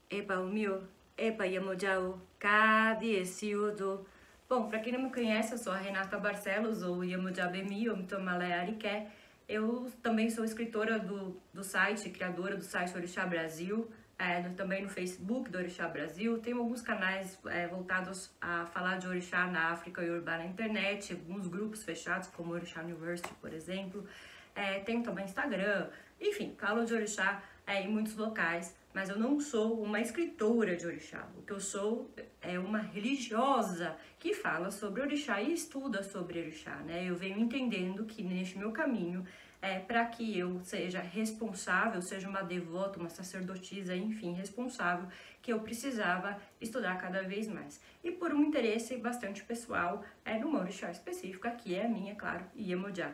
Epa, o meu, epa, Yamojao, Kadi, Esiodo. Bom, para quem não me conhece, eu sou a Renata Barcelos, ou Yamojabemi, ou Mitomalé Ariké. Eu também sou escritora do site, criadora do site Orixá Brasil, também no Facebook do Orixá Brasil. Tenho alguns canais voltados a falar de Orixá na África e Urubá na internet, alguns grupos fechados, como Orixá University, por exemplo. Tenho também Instagram, enfim, falo de Orixá em muitos locais, mas eu não sou uma escritora de Orixá. O que eu sou é uma religiosa que fala sobre Orixá e estuda sobre Orixá, né? Eu venho entendendo que neste meu caminho, para que eu seja responsável, seja uma devota, uma sacerdotisa, enfim, responsável, que eu precisava estudar cada vez mais. E por um interesse bastante pessoal, numa Orixá específica, que é a minha, claro, Iemoja.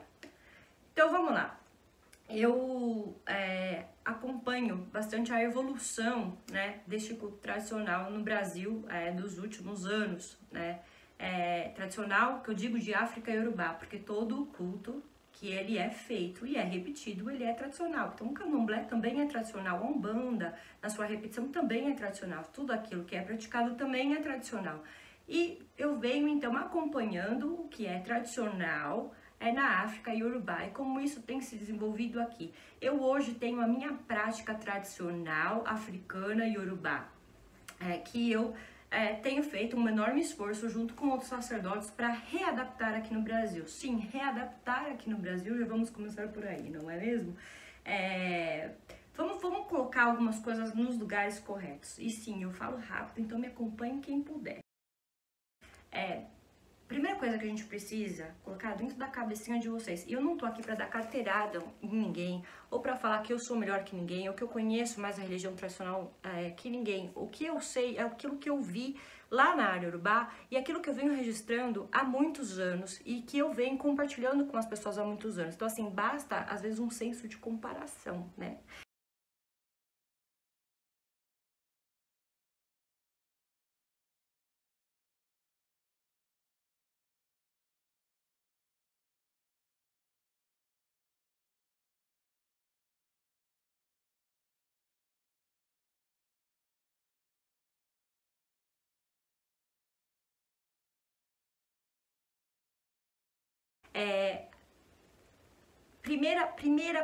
Então vamos lá. Eu acompanho bastante a evolução, né, deste culto tradicional no Brasil dos últimos anos, né? Tradicional, que eu digo de África e Urubá, porque todo o culto que ele é feito e é repetido, ele é tradicional. Então o candomblé também é tradicional, a umbanda, na sua repetição, também é tradicional. Tudo aquilo que é praticado também é tradicional. E eu venho, então, acompanhando o que é tradicional na África e Urubá, e como isso tem se desenvolvido aqui. Eu hoje tenho a minha prática tradicional africana e Urubá, que eu tenho feito um enorme esforço junto com outros sacerdotes para readaptar aqui no Brasil. Sim, readaptar aqui no Brasil, já vamos começar por aí, não é mesmo? Vamos colocar algumas coisas nos lugares corretos. E sim, eu falo rápido, então me acompanhe quem puder. Primeira coisa que a gente precisa colocar dentro da cabecinha de vocês, e eu não tô aqui para dar carteirada em ninguém, ou para falar que eu sou melhor que ninguém, ou que eu conheço mais a religião tradicional que ninguém. O que eu sei é aquilo que eu vi lá na área Urubá e aquilo que eu venho registrando há muitos anos e que eu venho compartilhando com as pessoas há muitos anos. Então, assim, basta às vezes um senso de comparação, né?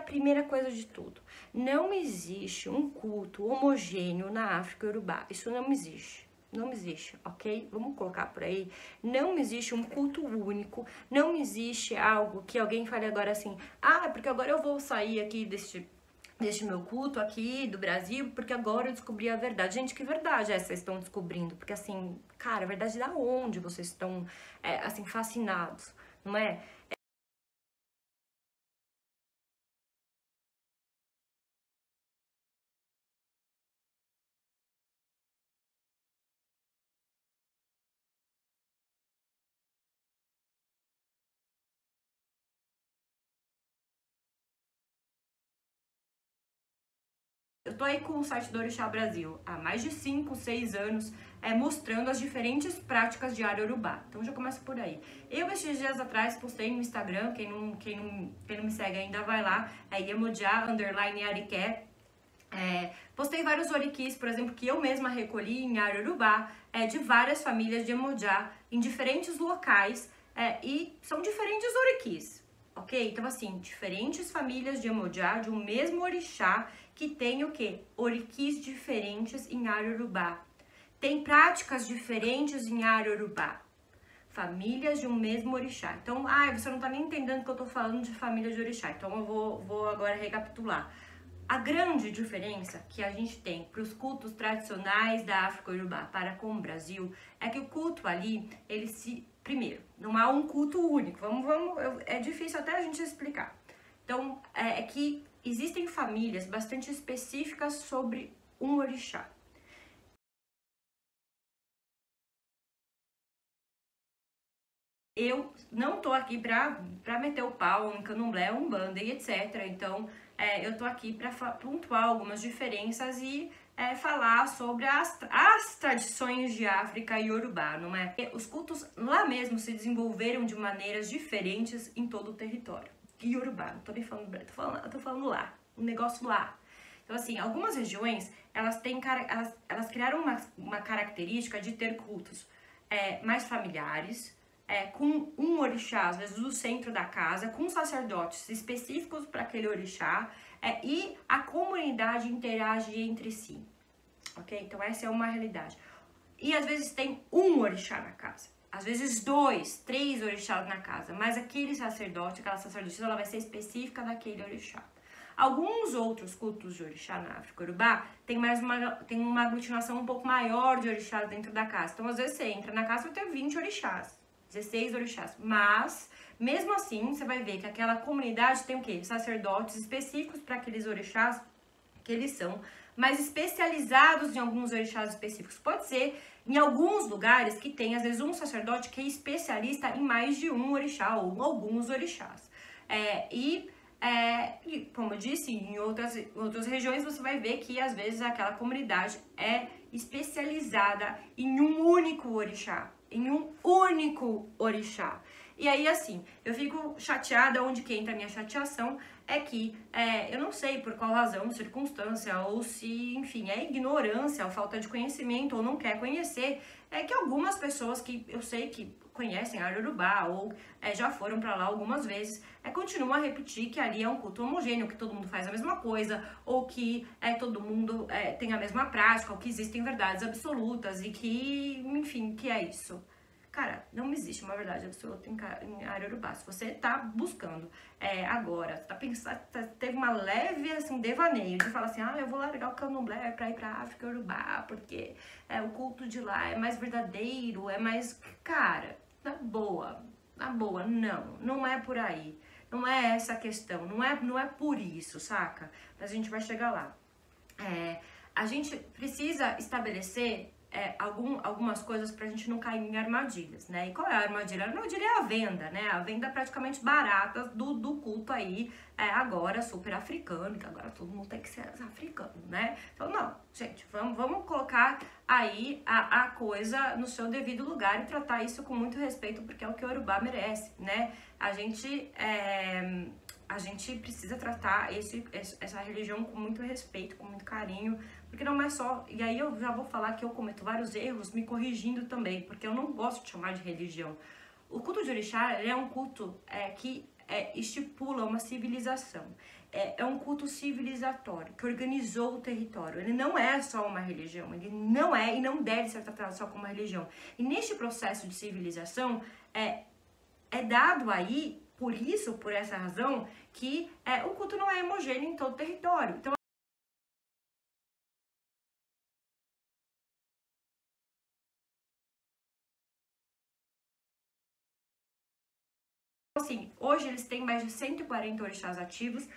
Primeira coisa de tudo, não existe um culto homogêneo na África Urubá, isso não existe. Não existe, ok? Vamos colocar por aí. Não existe um culto único, não existe algo que alguém fale agora assim, porque agora eu vou sair aqui deste meu culto aqui do Brasil, porque agora eu descobri a verdade. Gente, que verdade é vocês estão descobrindo? Porque assim, cara, a verdade da onde vocês estão, assim, fascinados, não é? Eu tô aí com o site do Orixá Brasil há mais de 5, 6 anos, mostrando as diferentes práticas de área urubá. Então já começa por aí. Eu, esses dias atrás, postei no Instagram, quem não me segue ainda vai lá, Iemoja_Ariké. Postei vários oriquis, por exemplo, que eu mesma recolhi em área urubá, de várias famílias de Iemoja, em diferentes locais, e são diferentes oriquis. Ok? Então, assim, diferentes famílias de Iemoja, de um mesmo orixá, que tem o quê? Oriquis diferentes em área urubá. Tem práticas diferentes em área urubá. Famílias de um mesmo orixá. Então, você não tá nem entendendo que eu tô falando de família de orixá. Então, eu vou agora recapitular. A grande diferença que a gente tem para os cultos tradicionais da África Urubá para com o Brasil é que o culto ali, primeiro, não há um culto único. É difícil até a gente explicar. Então, é que existem famílias bastante específicas sobre um orixá. Eu não tô aqui pra meter o pau em candomblé, umbanda e etc. Então, eu tô aqui pra pontuar algumas diferenças e falar sobre as tradições de África e Urubá, não é? Os cultos lá mesmo se desenvolveram de maneiras diferentes em todo o território. E Urubá, não tô nem falando, tô falando lá, um negócio lá. Então, assim, algumas regiões, elas criaram uma característica de ter cultos mais familiares, com um orixá, às vezes, no centro da casa, com sacerdotes específicos para aquele orixá, e a comunidade interage entre si, ok? Então, essa é uma realidade. E, às vezes, tem um orixá na casa. Às vezes 2, 3 orixás na casa, mas aquele sacerdote, aquela sacerdotisa, ela vai ser específica daquele orixá. Alguns outros cultos de orixá na África Yorubá tem uma aglutinação um pouco maior de orixás dentro da casa. Então, às vezes, você entra na casa e vai ter 20 orixás, 16 orixás. Mas, mesmo assim, você vai ver que aquela comunidade tem o quê? Sacerdotes específicos para aqueles orixás, que eles são mais especializados em alguns orixás específicos. Pode ser em alguns lugares que tem, às vezes, um sacerdote que é especialista em mais de um orixá ou alguns orixás. E como eu disse, em outras regiões você vai ver que, às vezes, aquela comunidade é especializada em um único orixá. E aí, assim, eu fico chateada, onde que entra a minha chateação é que eu não sei por qual razão, circunstância, ou se, enfim, é ignorância, ou falta de conhecimento, ou não quer conhecer, que algumas pessoas que eu sei que conhecem a Yorubá, ou já foram pra lá algumas vezes, continuam a repetir que ali é um culto homogêneo, que todo mundo faz a mesma coisa, ou que todo mundo tem a mesma prática, ou que existem verdades absolutas, e que, enfim, que é isso. Cara, não existe uma verdade absoluta em área Yorubá. Se você tá buscando agora, tá pensando, teve uma leve assim, devaneio de falar assim, eu vou largar o candomblé pra ir pra África Yorubá, porque o culto de lá é mais verdadeiro, é mais... Cara, na boa, não é por aí. Não é essa a questão, não é por isso, saca? Mas a gente vai chegar lá. A gente precisa estabelecer algumas coisas pra gente não cair em armadilhas, né? E qual é a armadilha? A armadilha é a venda, né? A venda praticamente barata do culto aí, agora super africano, que agora todo mundo tem que ser africano, né? Então, não, gente, vamos colocar aí a coisa no seu devido lugar e tratar isso com muito respeito, porque é o que o Yorubá merece, né? A gente precisa tratar essa religião com muito respeito, com muito carinho, porque não é só... E aí eu já vou falar que eu cometo vários erros me corrigindo também, porque eu não gosto de chamar de religião. O culto de orixá é um culto que estipula uma civilização. É um culto civilizatório, que organizou o território. Ele não é só uma religião, ele não é e não deve ser tratado só como uma religião. E neste processo de civilização, é dado aí, por essa razão, que o culto não é homogêneo em todo o território. Então, assim, hoje eles têm mais de 140 orixás ativos,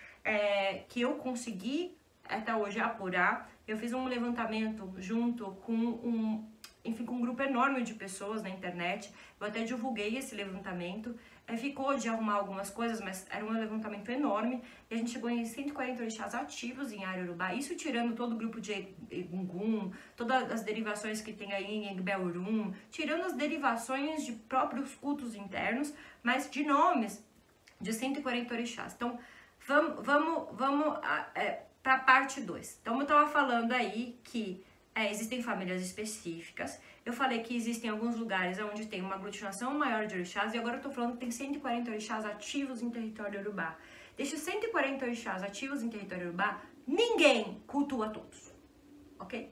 que eu consegui até hoje apurar. Eu fiz um levantamento junto com um grupo enorme de pessoas na internet. Eu até divulguei esse levantamento. Ficou de arrumar algumas coisas, mas era um levantamento enorme. E a gente chegou em 140 orixás ativos em área Yorubá. Isso tirando todo o grupo de Egungun, todas as derivações que tem aí em Egbeorum, tirando as derivações de próprios cultos internos, mas de nomes de 140 orixás. Então, vamos para a parte 2. Então, eu estava falando aí que existem famílias específicas. Eu falei que existem alguns lugares onde tem uma aglutinação maior de orixás, e agora eu tô falando que tem 140 orixás ativos em território Yorubá. Desses 140 orixás ativos em território Yorubá, ninguém cultua todos, ok?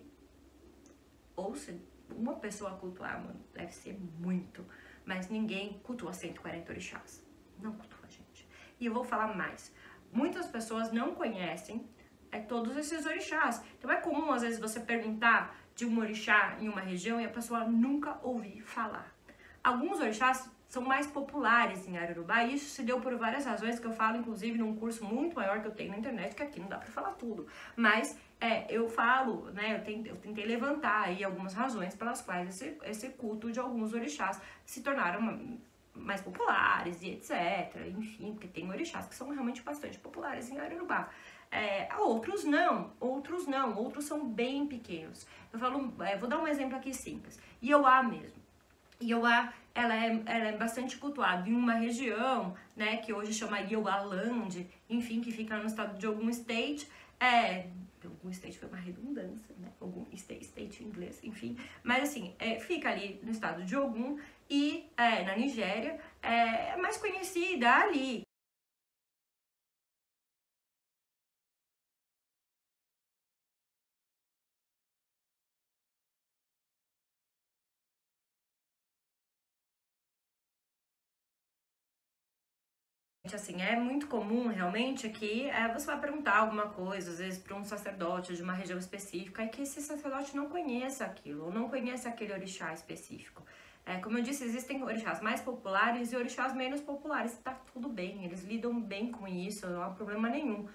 Ou se uma pessoa cultuar, mano, deve ser muito, mas ninguém cultua 140 orixás. Não cultua, gente. E eu vou falar mais. Muitas pessoas não conhecem todos esses orixás. Então é comum, às vezes, você perguntar de um orixá em uma região e a pessoa nunca ouvir falar. Alguns orixás são mais populares em área Yorubá, e isso se deu por várias razões que eu falo, inclusive, num curso muito maior que eu tenho na internet, que aqui não dá pra falar tudo. Mas eu falo, né, eu tentei levantar aí algumas razões pelas quais esse culto de alguns orixás se tornaram mais populares e etc. Enfim, porque tem orixás que são realmente bastante populares em área Yorubá. Outros não, outros são bem pequenos. Eu falo, vou dar um exemplo aqui simples. Iauá mesmo. Iauá, ela é bastante cultuada em uma região, né, que hoje chama Iauá Land, enfim, que fica no estado de algum state, algum state foi uma redundância, né? Algum state em inglês, enfim. Mas assim, fica ali no estado de Ogun e na Nigéria, é mais conhecida ali. Assim, é muito comum realmente que você vai perguntar alguma coisa, às vezes para um sacerdote de uma região específica, e que esse sacerdote não conheça aquilo, ou não conheça aquele orixá específico. Como eu disse, existem orixás mais populares e orixás menos populares, tá tudo bem, eles lidam bem com isso, não há problema nenhum.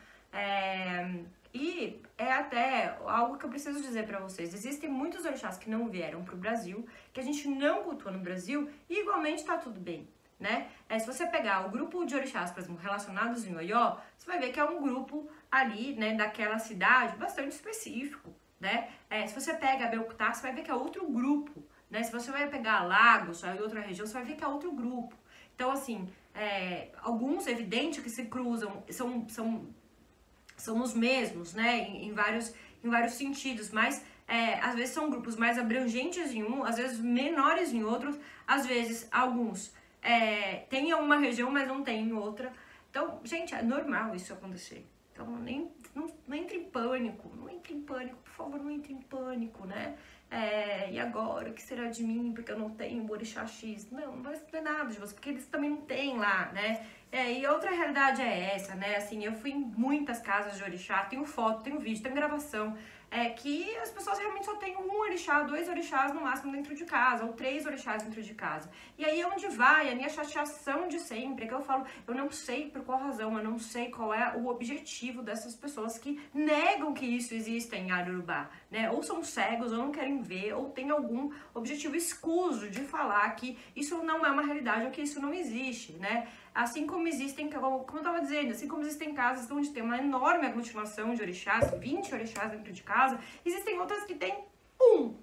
E é até algo que eu preciso dizer para vocês, existem muitos orixás que não vieram para o Brasil, que a gente não cultua no Brasil, e igualmente tá tudo bem. Né? Se você pegar o grupo de orixás, por exemplo, relacionados em Oió, você vai ver que é um grupo ali, né, daquela cidade bastante específico, né? Se você pega Belcutá, você vai ver que é outro grupo, né? Se você vai pegar Lagos, ou outra região, você vai ver que é outro grupo. Então, assim, alguns, evidente que se cruzam, são os mesmos, né, em vários sentidos, mas às vezes são grupos mais abrangentes em um, às vezes menores em outros, às vezes alguns tem em uma região, mas não tem em outra. Então, gente, é normal isso acontecer. Então, não entre em pânico, não entre em pânico, por favor, não entre em pânico, né? E agora, o que será de mim, porque eu não tenho orixá X? Não vai ser nada de você, porque eles também não têm lá, né? E outra realidade é essa, né? Assim, eu fui em muitas casas de orixá, tenho foto, tenho vídeo, tenho gravação, que as pessoas realmente só têm um orixá, 2 orixás no máximo dentro de casa, ou 3 orixás dentro de casa. E aí é onde vai a minha chateação de sempre, que eu falo, eu não sei por qual razão, eu não sei qual é o objetivo dessas pessoas que negam que isso exista em Iorubá, né? Ou são cegos, ou não querem ver, ou tem algum objetivo escuso de falar que isso não é uma realidade, ou que isso não existe, né? Assim como existem, como eu estava dizendo, assim como existem casas onde tem uma enorme aglutinação de orixás, 20 orixás dentro de casa, existem outras que tem um.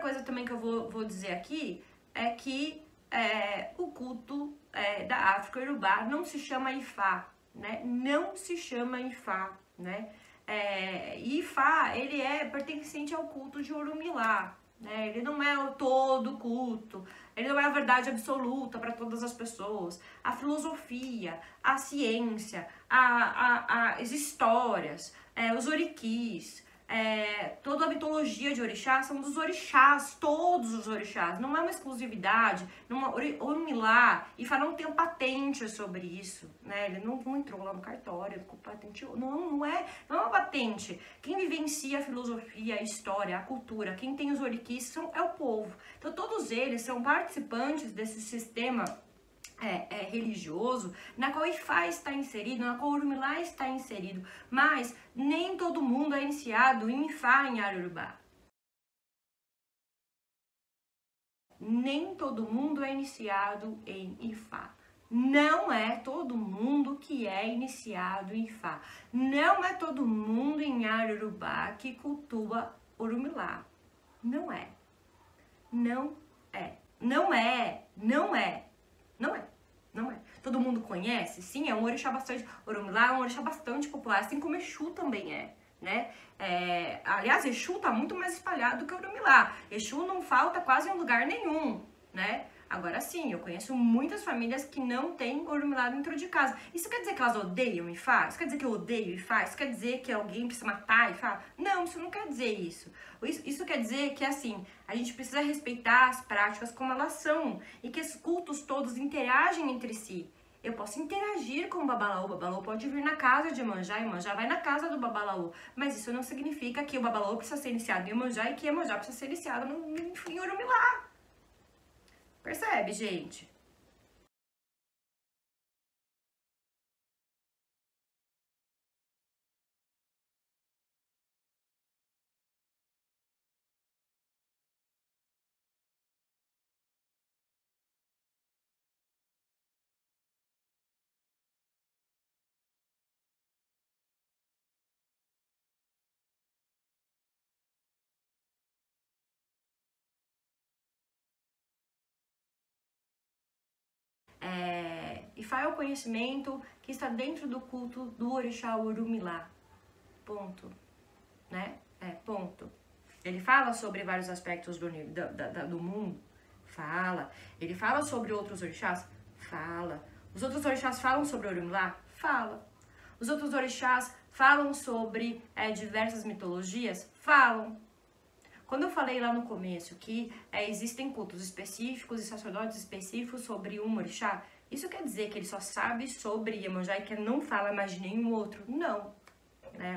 coisa também que eu vou dizer aqui é que o culto da África Iorubá não se chama Ifá, né? Não se chama Ifá, né? Ifá, ele é pertencente ao culto de Orumilá, né? Ele não é o todo culto, ele não é a verdade absoluta para todas as pessoas. A filosofia, a ciência, as histórias, os oriquis, toda a mitologia de orixá são dos orixás, todos os orixás, não é uma exclusividade, Orumilá, Ifá não tem patente sobre isso, né? Ele não entrou lá no cartório, patenteou, não é uma patente. Quem vivencia a filosofia, a história, a cultura, quem tem os oriquis é o povo. Então todos eles são participantes desse sistema religioso, na qual Ifá está inserido, na qual Orumilá está inserido, mas nem todo mundo é iniciado em Ifá em Iorubá. Nem todo mundo é iniciado em Ifá. Não é todo mundo que é iniciado em Ifá. Não é todo mundo em Iorubá que cultua Orumilá. Não é. Não é. Não é. Não é. Não é. Não é. Todo mundo conhece? Sim, é um orixá bastante... Orumilá é um orixá bastante popular, assim como Exu também né? Aliás, Exu tá muito mais espalhado do que Orumilá. Exu não falta quase em lugar nenhum, né? Agora sim, eu conheço muitas famílias que não têm Orumilá dentro de casa. Isso quer dizer que elas odeiam Ifá? Isso quer dizer que eu odeio Ifá? Isso quer dizer que alguém precisa matar Ifá? Não, isso não quer dizer isso. Isso quer dizer que, assim, a gente precisa respeitar as práticas como elas são e que os cultos todos interagem entre si. Eu posso interagir com o Babalaô pode vir na casa de Iemanjá, Iemanjá vai na casa do Babalaô, mas isso não significa que o Babalaô precisa ser iniciado em Iemanjá e que Iemanjá precisa ser iniciado em Orumilá. Percebe, gente? Ifá é o conhecimento que está dentro do culto do orixá Orumilá. Ponto. Né? Ponto. Ele fala sobre vários aspectos do mundo? Fala. Ele fala sobre outros orixás? Fala. Os outros orixás falam sobre Orumilá? Fala. Os outros orixás falam sobre diversas mitologias? Falam. Quando eu falei lá no começo que existem cultos específicos e sacerdotes específicos sobre um orixá, isso quer dizer que ele só sabe sobre Iemanjá e que não fala mais de nenhum outro? Não.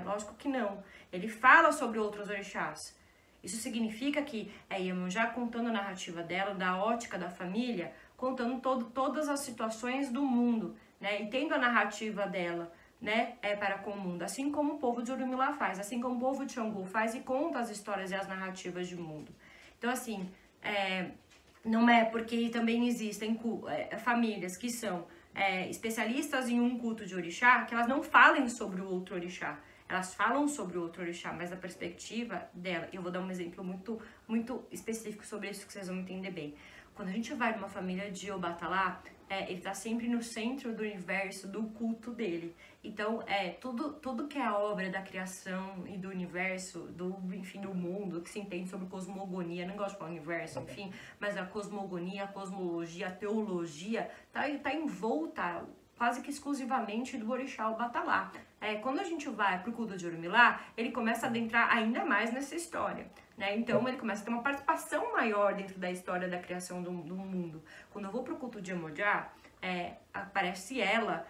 Lógico que não. Ele fala sobre outros orixás. Isso significa que Iemanjá contando a narrativa dela, da ótica da família, contando todas as situações do mundo, né? E tendo a narrativa dela, né, para com o mundo, assim como o povo de Orumilá faz, assim como o povo de Xangô faz e conta as histórias e as narrativas de mundo. Então, assim, não é porque também existem famílias que são especialistas em um culto de orixá, que elas não falem sobre o outro orixá. Elas falam sobre o outro orixá, mas da perspectiva dela. Eu vou dar um exemplo muito, muito específico sobre isso que vocês vão entender bem. Quando a gente vai numa família de Obatalá, ele tá sempre no centro do universo, do culto dele. Então, tudo que é a obra da criação e do universo, enfim, do mundo, que se entende sobre cosmogonia, não gosto de falar universo, enfim, mas a cosmogonia, a cosmologia, a teologia, tá envolta quase que exclusivamente do orixá Obatalá. Quando a gente vai pro culto de Orumilá, ele começa a adentrar ainda mais nessa história, né? Então ele começa a ter uma participação maior dentro da história da criação do mundo. Quando eu vou pro culto de Iemanjá, aparece ela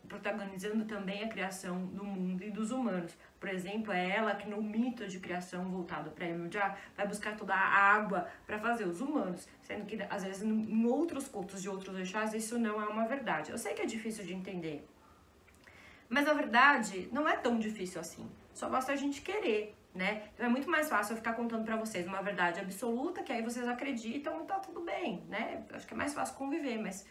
protagonizando também a criação do mundo e dos humanos. Por exemplo, é ela que no mito de criação voltado para Iemanjá vai buscar toda a água para fazer os humanos, sendo que às vezes em outros cultos de outros orixás isso não é uma verdade. Eu sei que é difícil de entender, mas na verdade não é tão difícil assim. Só basta a gente querer, né? Então é muito mais fácil eu ficar contando para vocês uma verdade absoluta que aí vocês acreditam e tá tudo bem, né? Acho que é mais fácil conviver, mas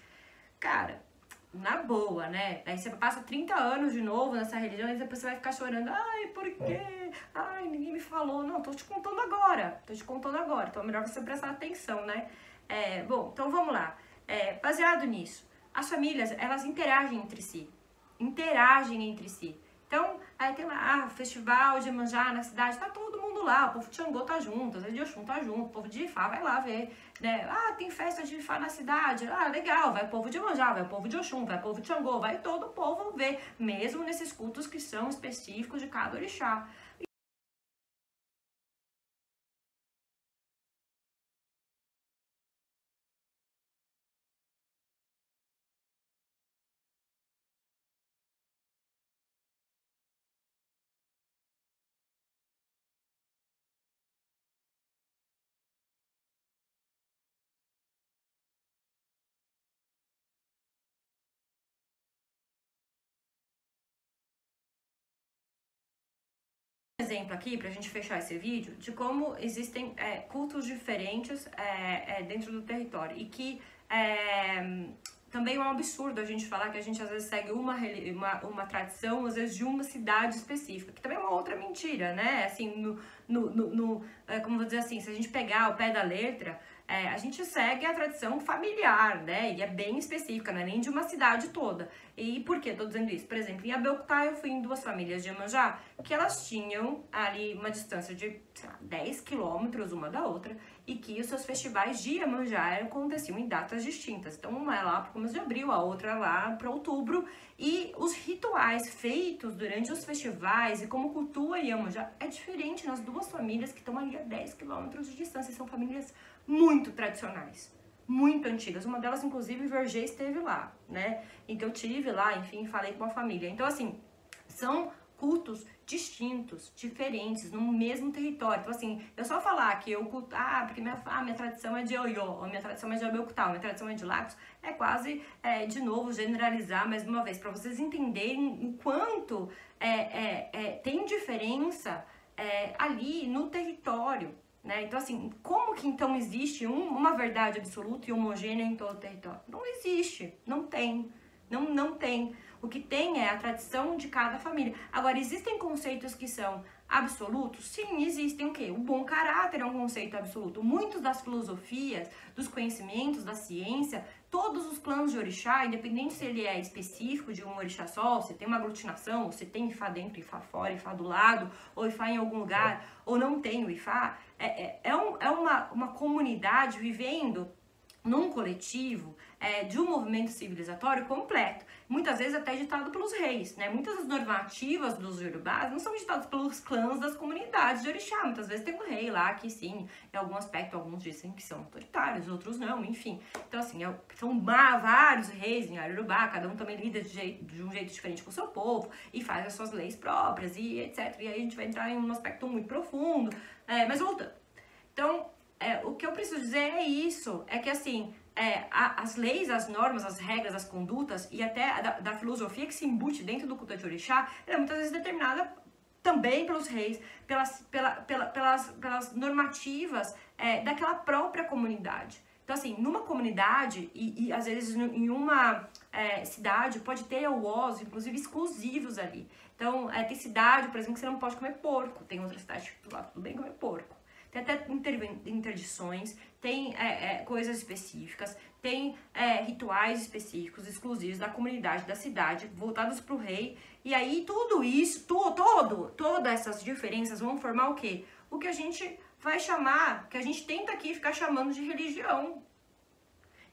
cara, na boa, né? Aí você passa 30 anos de novo nessa religião e depois você vai ficar chorando. Ai, por quê? ai, ninguém me falou. Não, tô te contando agora. Tô te contando agora. Então é melhor você prestar atenção, né? Bom, então vamos lá. Baseado nisso, as famílias, elas interagem entre si. Interagem entre si. Então, aí tem lá, festival de Iemanjá na cidade, tá todo mundo lá, o povo de Xangô tá junto, às vezes de Oxum tá junto, o povo de Ifá vai lá ver, né? Ah, tem festa de Ifá na cidade, ah, legal, vai o povo de Iemanjá, vai o povo de Oxum, vai o povo de Xangô, vai todo o povo ver, mesmo nesses cultos que são específicos de cada orixá. Exemplo aqui, pra gente fechar esse vídeo, de como existem cultos diferentes dentro do território e que também é um absurdo a gente falar que a gente às vezes segue uma tradição, às vezes de uma cidade específica, que também é uma outra mentira, né? Assim, como vou dizer assim, se a gente pegar o pé da letra, a gente segue a tradição familiar, né? E é bem específica, não é nem de uma cidade toda. E por que eu tô dizendo isso? Por exemplo, em Abeokuta eu fui em duas famílias de Iemanjá que elas tinham ali uma distância de, sei lá, 10 quilômetros uma da outra e que os seus festivais de Iemanjá aconteciam em datas distintas. Então, uma é lá para o começo de abril, a outra é lá para outubro. E os rituais feitos durante os festivais e como cultua Iemanjá é diferente nas duas famílias que estão ali a 10 quilômetros de distância. São famílias muito tradicionais, muito antigas. Uma delas, inclusive, o Vergê esteve lá, né? Então eu tive lá, enfim, falei com a família. Então, assim, são cultos distintos, diferentes, no mesmo território. Então, assim, eu só falar que eu culto, porque minha tradição é de Oiô, a minha tradição é de Abeokuta, a minha tradição é de Lagos, é quase, de novo, generalizar mais uma vez, para vocês entenderem o quanto tem diferença ali no território. Né? Então, assim, como que então existe uma verdade absoluta e homogênea em todo o território? Não existe, não tem, não tem. O que tem é a tradição de cada família. Agora, existem conceitos que são absolutos? Sim, existem o quê? O bom caráter é um conceito absoluto. Muitas das filosofias, dos conhecimentos, da ciência, todos os clãs de orixá, independente se ele é específico de um orixá só, se tem uma aglutinação, se tem Ifá dentro, Ifá fora, Ifá do lado, ou Ifá em algum lugar, ou não tem o Ifá, uma comunidade vivendo num coletivo de um movimento civilizatório completo, muitas vezes até ditado pelos reis, né? Muitas das normativas dos Yorubás não são ditadas pelos clãs das comunidades de orixá, muitas vezes tem um rei lá que sim, em algum aspecto, alguns dizem que são autoritários, outros não, enfim. Então assim, são vários reis em Yorubá, cada um também lida de um jeito diferente com o seu povo e faz as suas leis próprias e etc. E aí a gente vai entrar em um aspecto muito profundo, mas voltando. Então, o que eu preciso dizer é isso, é que assim, as leis, as normas, as regras, as condutas e até da filosofia que se embute dentro do culto de orixá, ela é muitas vezes determinada também pelos reis, pelas normativas daquela própria comunidade. Então assim, numa comunidade e às vezes em uma cidade pode ter uós, inclusive exclusivos ali. Então tem cidade, por exemplo, que você não pode comer porco, tem outra cidade que lá tudo bem comer porco. Tem até interdições, tem coisas específicas, tem rituais específicos, exclusivos da comunidade, da cidade, voltados para o rei. E aí tudo isso, todas essas diferenças vão formar o quê? O que a gente vai chamar, que a gente tenta aqui ficar chamando de religião.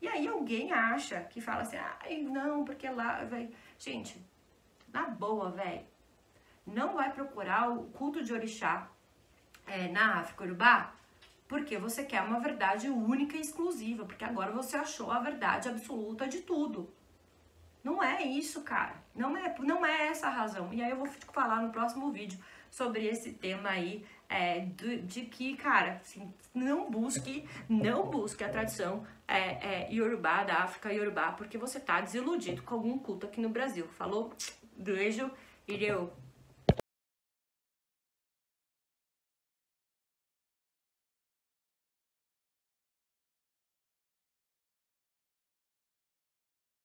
E aí alguém acha que fala assim, ai não, porque lá, véio. Gente, na boa, velho, não vai procurar o culto de orixá na África Yorubá, porque você quer uma verdade única e exclusiva, porque agora você achou a verdade absoluta de tudo. Não é isso, cara. Não é essa a razão. E aí eu vou falar no próximo vídeo sobre esse tema aí, de que, cara, assim, não busque a tradição Yorubá, da África Yorubá, porque você tá desiludido com algum culto aqui no Brasil. Falou? Beijo, ireu.